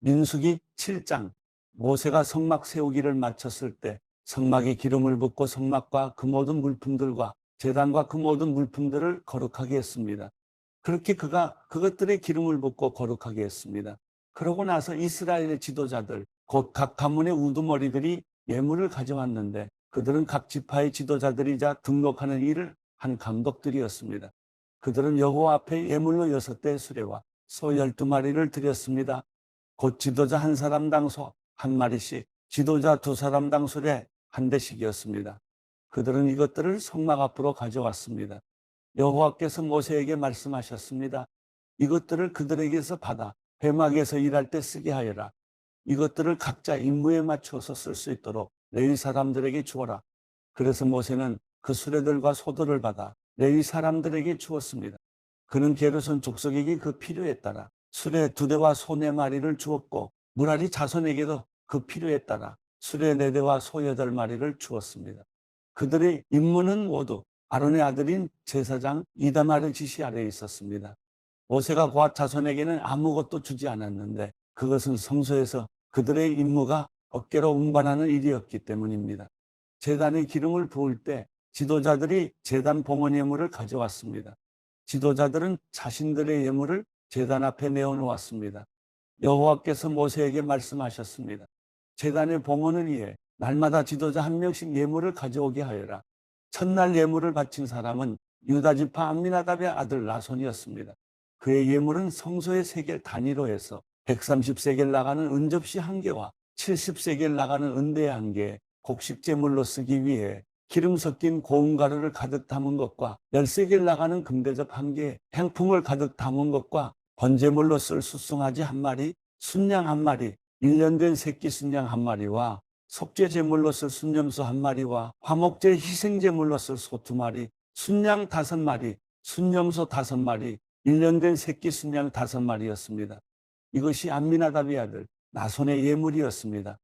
민수기 7장. 모세가 성막 세우기를 마쳤을 때 성막에 기름을 붓고 성막과 그 모든 물품들과 제단과 그 모든 물품들을 거룩하게 했습니다. 그렇게 그가 그것들에 기름을 붓고 거룩하게 했습니다. 그러고 나서 이스라엘의 지도자들, 곧 각 가문의 우두머리들이 예물을 가져왔는데 그들은 각 지파의 지도자들이자 등록하는 일을 한 감독들이었습니다. 그들은 여호와 앞에 예물로 6대 수레와 소 12마리를 드렸습니다. 곧 지도자 한 사람당 소 한 마리씩, 지도자 두 사람당 수레 한 대씩이었습니다. 그들은 이것들을 성막 앞으로 가져왔습니다. 여호와께서 모세에게 말씀하셨습니다. 이것들을 그들에게서 받아 회막에서 일할 때 쓰게 하여라. 이것들을 각자 임무에 맞춰서 쓸 수 있도록 레위 사람들에게 주어라. 그래서 모세는 그 수레들과 소들을 받아 레위 사람들에게 주었습니다. 그는 게르손 족속에게 그 필요에 따라 수레 2대와 소 4마리를 주었고 무라리 자손에게도 그 필요에 따라 수레 4대와 소 8마리를 주었습니다. 그들의 임무는 모두 아론의 아들인 제사장 이다말의 지시 아래에 있었습니다. 모세가 고앗 자손에게는 아무것도 주지 않았는데 그것은 성소에서 그들의 임무가 어깨로 운반하는 일이었기 때문입니다. 제단에 기름을 부을 때 지도자들이 제단 봉헌 예물을 가져왔습니다. 지도자들은 자신들의 예물을 제단 앞에 내어놓았습니다. 여호와께서 모세에게 말씀하셨습니다. 제단의 봉헌을 위해 날마다 지도자 한 명씩 예물을 가져오게 하여라. 첫날 예물을 바친 사람은 유다 지파 암미나답의 아들 나손이었습니다. 그의 예물은 성소의 세겔 단위로 해서 130세겔 나가는 은접시 1개와 70세겔 나가는 은대 1개, 곡식 제물로 쓰기 위해 기름 섞인 고운 가루를 가득 담은 것과 10세겔 나가는 금대접 1개, 향품을 가득 담은 것과 번제물로 쓸 숫송아지 1마리, 순양 1마리, 1년 된 새끼 순양 1마리와 속죄 제물로 쓸 순염소 1마리와 화목제 희생 제물로 쓸 소 2마리, 순양 5마리, 순염소 5마리, 1년 된 새끼 순양 5마리였습니다. 이것이 암미나답의 아들 나손의 예물이었습니다.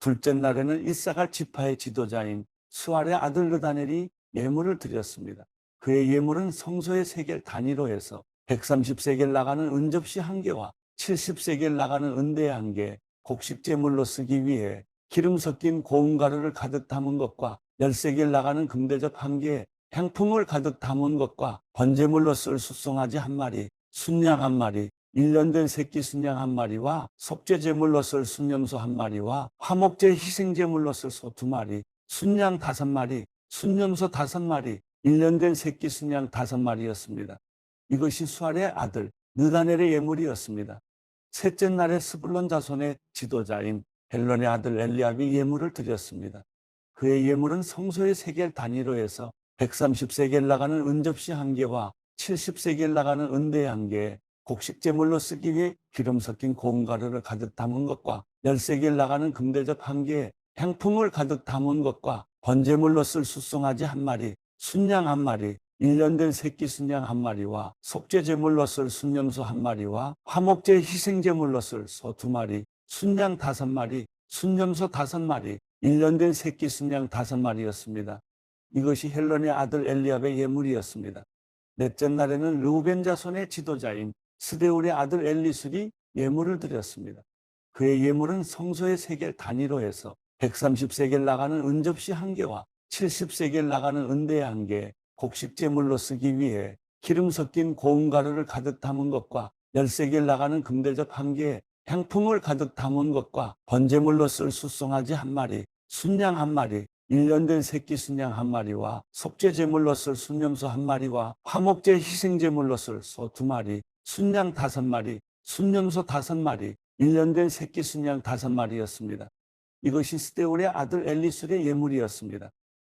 둘째 날에는 이사갈 지파의 지도자인 수알의 아들 느다넬이 예물을 드렸습니다. 그의 예물은 성소의 세겔 단위로 해서 130세겔 나가는 은접시 1개와 70세겔 나가는 은대 1개, 곡식 제물로 쓰기 위해 기름 섞인 고운 가루를 가득 담은 것과 10세겔 나가는 금대접 1개, 향품을 가득 담은 것과 번제물로 쓸 숫송아지 1마리, 순양 1마리, 1년 된 새끼 순양 1마리와 속죄 제물로 쓸 순염소 1마리와 화목제 희생 제물로 쓸 소 2마리, 순양 5마리, 순염소 5마리, 1년 된 새끼 순양 5마리였습니다. 이것이 수알의 아들 느다넬의 예물이었습니다. 셋째 날에 스불론 자손의 지도자인 헬론의 아들 엘리압이 예물을 드렸습니다. 그의 예물은 성소의 세겔 단위로 해서 130세겔 나가는 은접시 1개와 70세겔 나가는 은대 1개, 곡식 제물로 쓰기 위해 기름 섞인 고운 가루를 가득 담은 것과 10세겔 나가는 금대접 1개, 향품을 가득 담은 것과 번제물로 쓸 숫송아지 1마리, 순양 1마리, 1년 된 새끼 순양 1마리와 속죄 제물로 쓸 순염소 1마리와 화목제 희생 제물로 쓸 소 2마리, 순양 5마리, 순염소 5마리, 1년 된 새끼 순양 5마리였습니다. 이것이 헬론의 아들 엘리압의 예물이었습니다. 넷째 날에는 르우벤 자손의 지도자인 스데울의 아들 엘리술이 예물을 드렸습니다. 그의 예물은 성소의 세겔 단위로 해서 130세겔 나가는 은접시 1개와 70세겔 나가는 은대 1개, 곡식 제물로 쓰기 위해 기름 섞인 고운 가루를 가득 담은 것과 10세겔 나가는 금대접 1개, 향품을 가득 담은 것과 번제물로 쓸 숫송아지 1마리, 순양 1마리, 1년 된 새끼 순양 1마리와 속죄 제물로 쓸 순염소 1마리와 화목제 희생 제물로 쓸 소 2마리, 순양 5마리, 순염소 5마리, 1년 된 새끼 순양 5마리였습니다. 이것이 스데울의 아들 엘리술의 예물이었습니다.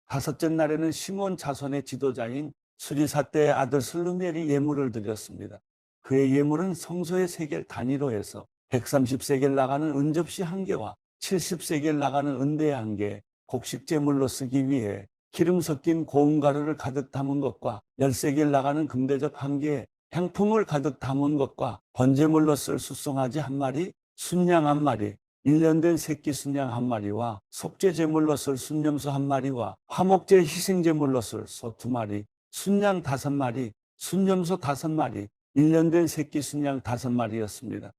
다섯째 날에는 시몬 자손의 지도자인 수리사대의 아들 슬루멜이 예물을 드렸습니다. 그의 예물은 성소의 세겔 단위로 해서 130세겔 나가는 은접시 1개와 70세겔 나가는 은대 1개, 곡식 제물로 쓰기 위해 기름 섞인 고운 가루를 가득 담은 것과 10세겔 나가는 금대접 1개, 향품을 가득 담은 것과 번제물로 쓸 숫송아지 1마리, 순양 1마리, 1년 된 새끼 순양 1마리와 속죄 제물로 쓸 순염소 1마리와 화목제 희생 제물로 쓸 소 2마리, 순양 5마리, 순염소 5마리, 1년 된 새끼 순양 5마리였습니다.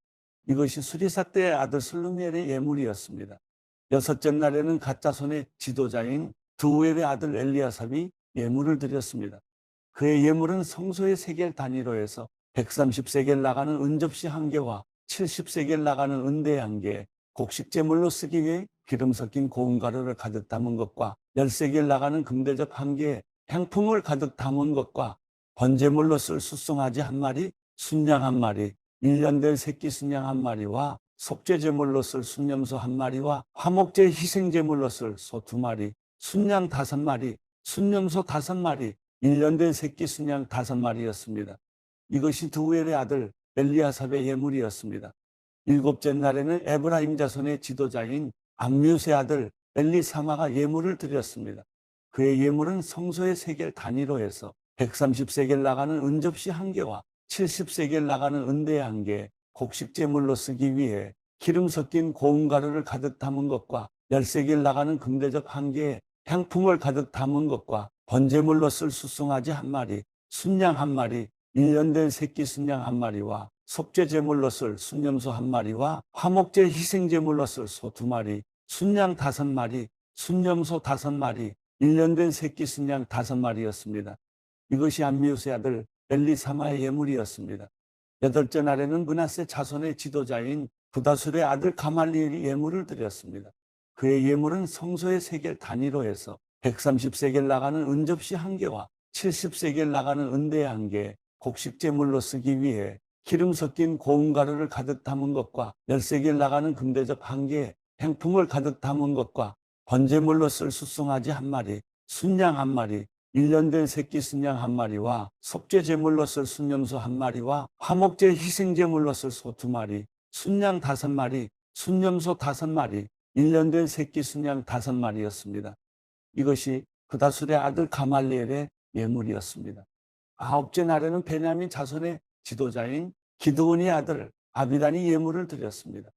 이것이 수리사 때의 아들 슬루미엘의 예물이었습니다. 여섯째 날에는 갓자손의 지도자인 드우엘의 아들 엘리아삽이 예물을 드렸습니다. 그의 예물은 성소의 세겔 단위로 해서 130세겔 나가는 은접시 1개와 70세겔 나가는 은대 1개, 곡식 제물로 쓰기 위해 기름 섞인 고운 가루를 가득 담은 것과 10세겔 나가는 금대접 1개에 향품을 가득 담은 것과 번제물로 쓸 숫송아지 1마리, 순양 1마리, 1년 된 새끼 순양 1마리와 속죄제물로 쓸 순염소 1마리와 화목제 희생제물로 쓸 소 2마리, 순양 5마리, 순염소 5마리, 1년 된 새끼 순양 5마리였습니다. 이것이 드우엘의 아들 엘리아삽의 예물이었습니다. 일곱째 날에는 에브라임 자손의 지도자인 암뮤스의 아들 엘리사마가 예물을 드렸습니다. 그의 예물은 성소의 세겔 단위로 해서 130세겔 나가는 은접시 1개와 70세겔 나가는 은대 1개, 곡식 제물로 쓰기 위해 기름 섞인 고운 가루를 가득 담은 것과 10세겔 나가는 금대접 1개에 향품을 가득 담은 것과 번제물로 쓸 숫송아지 1마리, 순양 1마리, 1년 된 새끼 순양 1마리와 속죄제물로 쓸 순염소 1마리와 화목제 희생제물로 쓸 소 2마리, 순양 5마리, 순염소 5마리, 1년 된 새끼 순양 5마리였습니다. 이것이 암미우스의 아들 엘리사마의 예물이었습니다. 여덟째 날에는 므낫세 자손의 지도자인 부다술의 아들 가말리엘이 예물을 드렸습니다. 그의 예물은 성소의 세겔 단위로 해서 130세겔 나가는 은접시 1개와 70세겔 나가는 은대 1개, 곡식 제물로 쓰기 위해 기름 섞인 고운 가루를 가득 담은 것과 10세겔 나가는 금대접 1개에 행품을 가득 담은 것과 번제물로 쓸 숫송아지 1마리, 순양 1마리, 1년 된 새끼 순양 1마리와 속죄제물로 쓸 순염소 1마리와 화목제 희생제물로 쓸 소 2마리, 순양 5마리, 순염소 5마리, 1년 된 새끼 순양 5마리였습니다. 이것이 부다술의 아들 가말리엘의 예물이었습니다. 아홉째 날에는 베냐민 자손의 지도자인 기드온의 아들 아비단이 예물을 드렸습니다.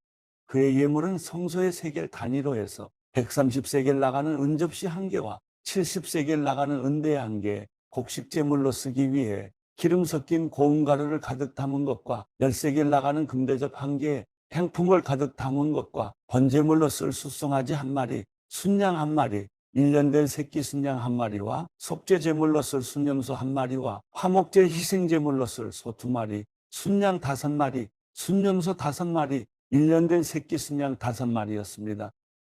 그의 예물은 성소의 세겔 단위로 해서 130세겔 나가는 은접시 1개와 70세겔 나가는 은대 1개, 곡식 제물로 쓰기 위해 기름 섞인 고운 가루를 가득 담은 것과 10세겔 나가는 금대접 1개에 향품을 가득 담은 것과 번제물로 쓸 숫송아지 1마리, 순양 1마리, 1년 된 새끼 순양 1마리와 속죄제물로 쓸 순염소 1마리와 화목제 희생제물로 쓸 소 2마리, 순양 5마리, 순염소 5마리, 1년 된 새끼 순양 5마리였습니다.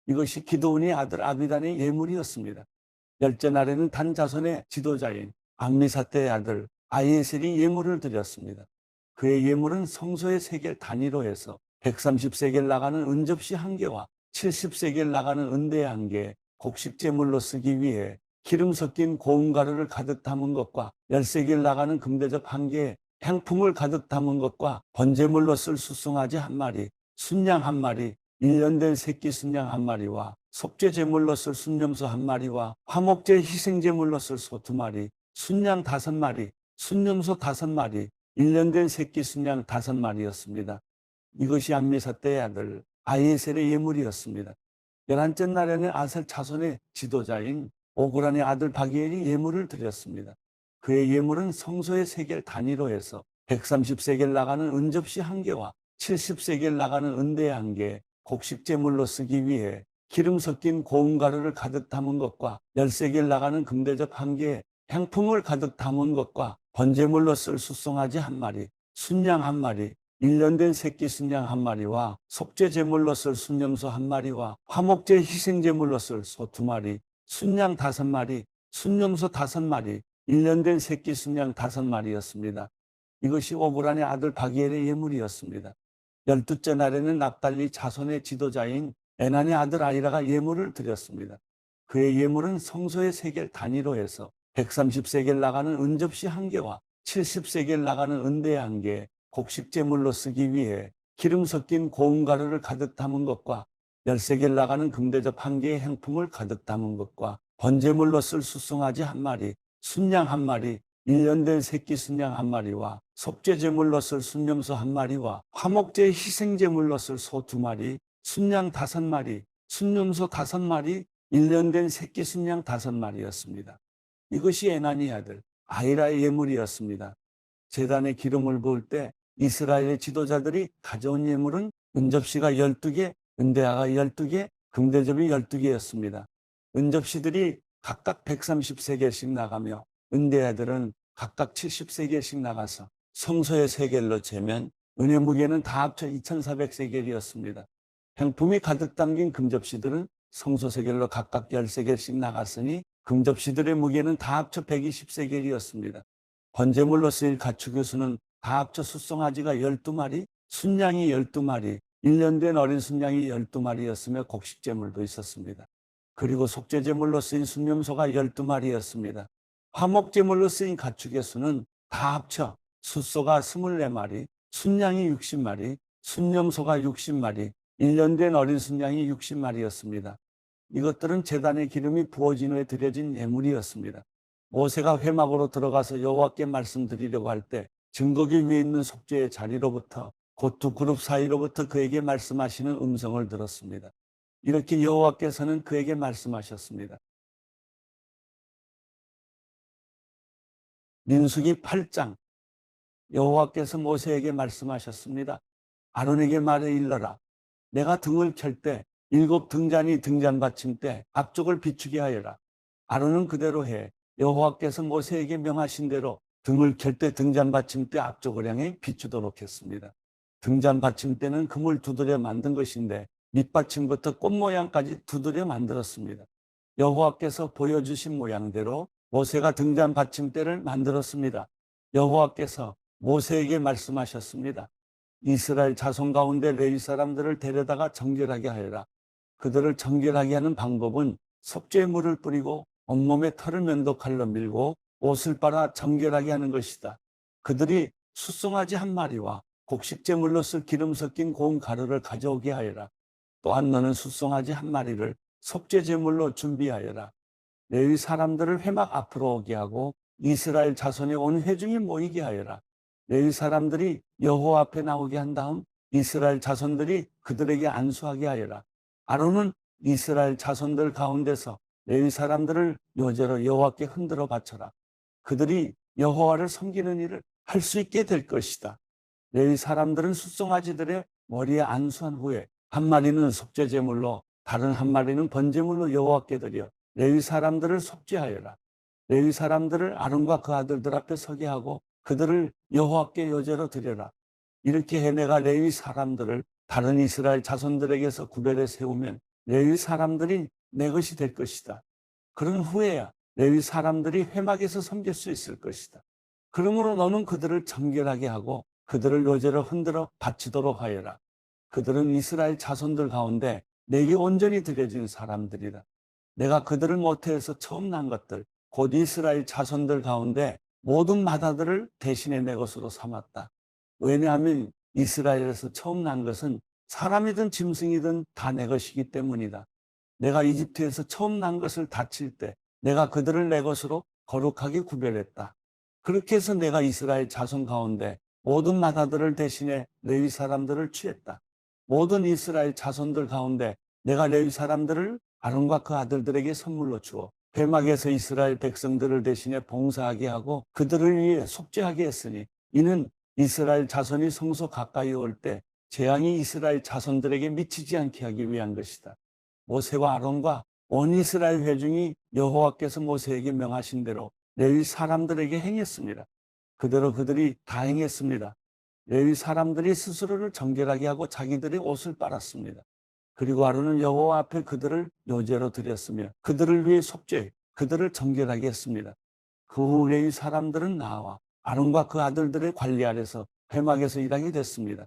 이것이 기드온의 아들 아비단의 예물이었습니다. 열째 날에는 단 자손의 지도자인 암미사떼의 아들 아이에셀이 예물을 드렸습니다. 그의 예물은 성소의 세겔 단위로 해서 130세겔 나가는 은접시 1개와 70세겔 나가는 은대 1개, 곡식 제물로 쓰기 위해 기름 섞인 고운 가루를 가득 담은 것과 10세겔 나가는 금대접 1개에 향품을 가득 담은 것과 번제물로 쓸 숫송아지 1마리, 순양 1마리, 1년 된 새끼 순양 1마리와 속죄제물로 쓸 순염소 1마리와 화목제 희생제물로 쓸 소 2마리, 순양 5마리, 순염소 5마리, 1년 된 새끼 순양 5마리였습니다. 이것이 암미사떼의 아들 아이에셀의 예물이었습니다. 11째 날에는 아셀 자손의 지도자인 오그란의 아들 바기엘이 예물을 드렸습니다. 그의 예물은 성소의 세겔 단위로 해서 130세겔 나가는 은접시 1개와 70세겔 나가는 은대 1개, 곡식 제물로 쓰기 위해 기름 섞인 고운 가루를 가득 담은 것과 10세겔 나가는 금대접 1개에 향품을 가득 담은 것과 번제물로 쓸 숫송아지 1마리, 순양 1마리, 1년 된 새끼 순양 1마리와 속죄제물로 쓸 순염소 1마리와 화목제 희생제물로 쓸 소 2마리, 순양 5마리, 순염소 5마리, 1년 된 새끼 순양 5마리였습니다. 이것이 오브란의 아들 바기엘의 예물이었습니다. 12째 날에는 납달리 자손의 지도자인 에난의 아들 아이라가 예물을 드렸습니다. 그의 예물은 성소의 세겔 단위로 해서 130세겔 나가는 은접시 1개와 70세겔 나가는 은대 1개, 곡식 제물로 쓰기 위해 기름 섞인 고운 가루를 가득 담은 것과 10세겔 나가는 금대접 1개의 행품을 가득 담은 것과 번제물로 쓸 숫송아지 1마리, 순양 1마리, 1년 된 새끼 순양 1마리와 속죄제물로 쓸 순염소 1마리와 화목제 희생제물로 쓸 소 2마리, 순양 5마리, 순염소 5마리, 1년 된 새끼 순양 5마리였습니다. 이것이 에난의 아들 아이라의 예물이었습니다. 제단에 기름을 부을 때 이스라엘의 지도자들이 가져온 예물은 은접시가 12개, 은대하가 12개, 금대접이 12개였습니다. 은접시들이 각각 133개씩 나가며 은대하들은 각각 70세겔씩 나가서 성소의 세겔로 재면 은의 무게는 다 합쳐 2400세겔이었습니다. 행품이 가득 담긴 금접시들은 성소 세겔로 각각 10세겔씩 나갔으니 금접시들의 무게는 다 합쳐 120세겔이었습니다. 번제물로 쓰일 가축의 수는 다 합쳐 숫송아지가 12마리, 순양이 12마리, 1년 된 어린 순양이 12마리였으며 곡식제물도 있었습니다. 그리고 속죄제물로 쓰인 순념소가 12마리였습니다. 화목제물로 쓰인 가축의 수는 다 합쳐 숫소가 24마리, 순양이 60마리, 순념소가 60마리, 1년 된 어린 순양이 60마리였습니다. 이것들은 제단의 기름이 부어진 후에 드려진 예물이었습니다. 모세가 회막으로 들어가서 여호와께 말씀드리려고 할 때 증거기 위에 있는 속죄의 자리로부터 곧 두 그룹 사이로부터 그에게 말씀하시는 음성을 들었습니다. 이렇게 여호와께서는 그에게 말씀하셨습니다. 민수기 8장 여호와께서 모세에게 말씀하셨습니다. 아론에게 말해 일러라. 내가 등을 켤 때 7 등잔이 등잔 받침대 앞쪽을 비추게 하여라. 아론은 그대로 해. 여호와께서 모세에게 명하신 대로 등을 켤 때 등잔 받침대 앞쪽을 향해 비추도록 했습니다. 등잔 받침대는 금을 두드려 만든 것인데 밑받침부터 꽃 모양까지 두드려 만들었습니다. 여호와께서 보여주신 모양대로 모세가 등잔 받침대를 만들었습니다. 여호와께서 모세에게 말씀하셨습니다. 이스라엘 자손 가운데 레위 사람들을 데려다가 정결하게 하여라. 그들을 정결하게 하는 방법은 속죄의 물을 뿌리고 온몸에 털을 면도칼로 밀고 옷을 빨아 정결하게 하는 것이다. 그들이 숫송아지 한 마리와 곡식제물로 쓸 기름 섞인 고운 가루를 가져오게 하여라. 또한 너는 숫송아지 한 마리를 속죄제물로 준비하여라. 레위 사람들을 회막 앞으로 오게 하고 이스라엘 자손의 온 회중이 모이게 하여라. 레위 사람들이 여호와 앞에 나오게 한 다음 이스라엘 자손들이 그들에게 안수하게 하여라. 아론은 이스라엘 자손들 가운데서 레위 사람들을 요제로 여호와께 흔들어 바쳐라. 그들이 여호와를 섬기는 일을 할 수 있게 될 것이다. 레위 사람들은 숫송아지들의 머리에 안수한 후에 한 마리는 속죄제물로 다른 한 마리는 번제물로 여호와께 드려 레위 사람들을 속죄하여라. 레위 사람들을 아론과 그 아들들 앞에 서게 하고 그들을 여호와께 요제로 드려라. 이렇게 해 내가 레위 사람들을 다른 이스라엘 자손들에게서 구별해 세우면 레위 사람들이 내 것이 될 것이다. 그런 후에야 레위 사람들이 회막에서 섬길 수 있을 것이다. 그러므로 너는 그들을 정결하게 하고 그들을 요제로 흔들어 바치도록 하여라. 그들은 이스라엘 자손들 가운데 내게 온전히 드려진 사람들이다. 내가 그들을 모태에서 처음 난 것들 곧 이스라엘 자손들 가운데 모든 맏아들을 대신에 내 것으로 삼았다. 왜냐하면 이스라엘에서 처음 난 것은 사람이든 짐승이든 다 내 것이기 때문이다. 내가 이집트에서 처음 난 것을 다칠 때 내가 그들을 내 것으로 거룩하게 구별했다. 그렇게 해서 내가 이스라엘 자손 가운데 모든 맏아들을 대신에 레위 사람들을 취했다. 모든 이스라엘 자손들 가운데 내가 레위 사람들을 아론과 그 아들들에게 선물로 주어 회막에서 이스라엘 백성들을 대신해 봉사하게 하고 그들을 위해 속죄하게 했으니 이는 이스라엘 자손이 성소 가까이 올 때 재앙이 이스라엘 자손들에게 미치지 않게 하기 위한 것이다. 모세와 아론과 온 이스라엘 회중이 여호와께서 모세에게 명하신 대로 레위 사람들에게 행했습니다. 그대로 그들이 다 행했습니다. 레위 사람들이 스스로를 정결하게 하고 자기들의 옷을 빨았습니다. 그리고 아론은 여호와 앞에 그들을 요제로 드렸으며 그들을 위해 속죄, 그들을 정결하게 했습니다. 그 후 레위 사람들은 나와 아론과 그 아들들의 관리 아래서 회막에서 일하게 됐습니다.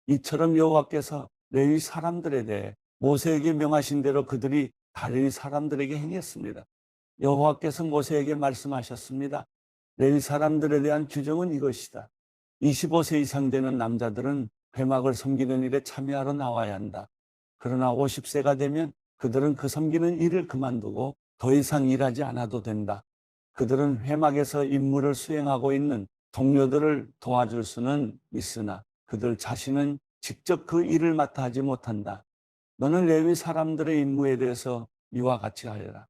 이처럼 여호와께서 레위 사람들에 대해 모세에게 명하신 대로 그들이 다 레위 사람들에게 행했습니다. 여호와께서 모세에게 말씀하셨습니다. 레위 사람들에 대한 규정은 이것이다. 25세 이상 되는 남자들은 회막을 섬기는 일에 참여하러 나와야 한다. 그러나 50세가 되면 그들은 그 섬기는 일을 그만두고 더 이상 일하지 않아도 된다. 그들은 회막에서 임무를 수행하고 있는 동료들을 도와줄 수는 있으나 그들 자신은 직접 그 일을 맡아 하지 못한다. 너는 레위 사람들의 임무에 대해서 이와 같이 하여라.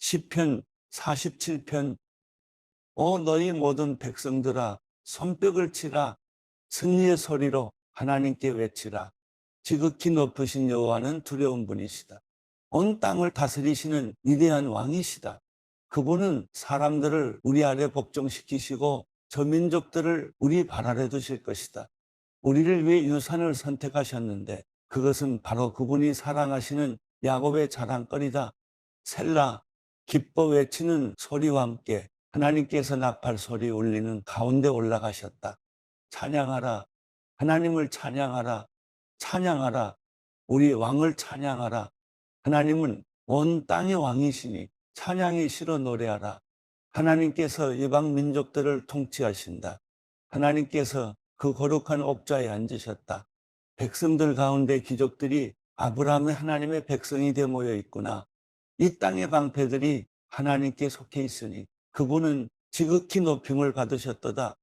시편 47편 오 너희 모든 백성들아 손뼉을 치라 승리의 소리로 하나님께 외치라. 지극히 높으신 여호와는 두려운 분이시다. 온 땅을 다스리시는 위대한 왕이시다. 그분은 사람들을 우리 아래 복종시키시고 저 민족들을 우리 발 아래 두실 것이다. 우리를 위해 유산을 선택하셨는데 그것은 바로 그분이 사랑하시는 야곱의 자랑거리다. 셀라 기뻐 외치는 소리와 함께 하나님께서 나팔 소리 울리는 가운데 올라가셨다. 찬양하라. 하나님을 찬양하라. 찬양하라. 우리 왕을 찬양하라. 하나님은 온 땅의 왕이시니 찬양이 실어 노래하라. 하나님께서 이방 민족들을 통치하신다. 하나님께서 그 거룩한 옥좌에 앉으셨다. 백성들 가운데 귀족들이 아브라함의 하나님의 백성이 되어 모여 있구나. 이 땅의 방패들이 하나님께 속해 있으니 그분은 지극히 높임을 받으셨도다.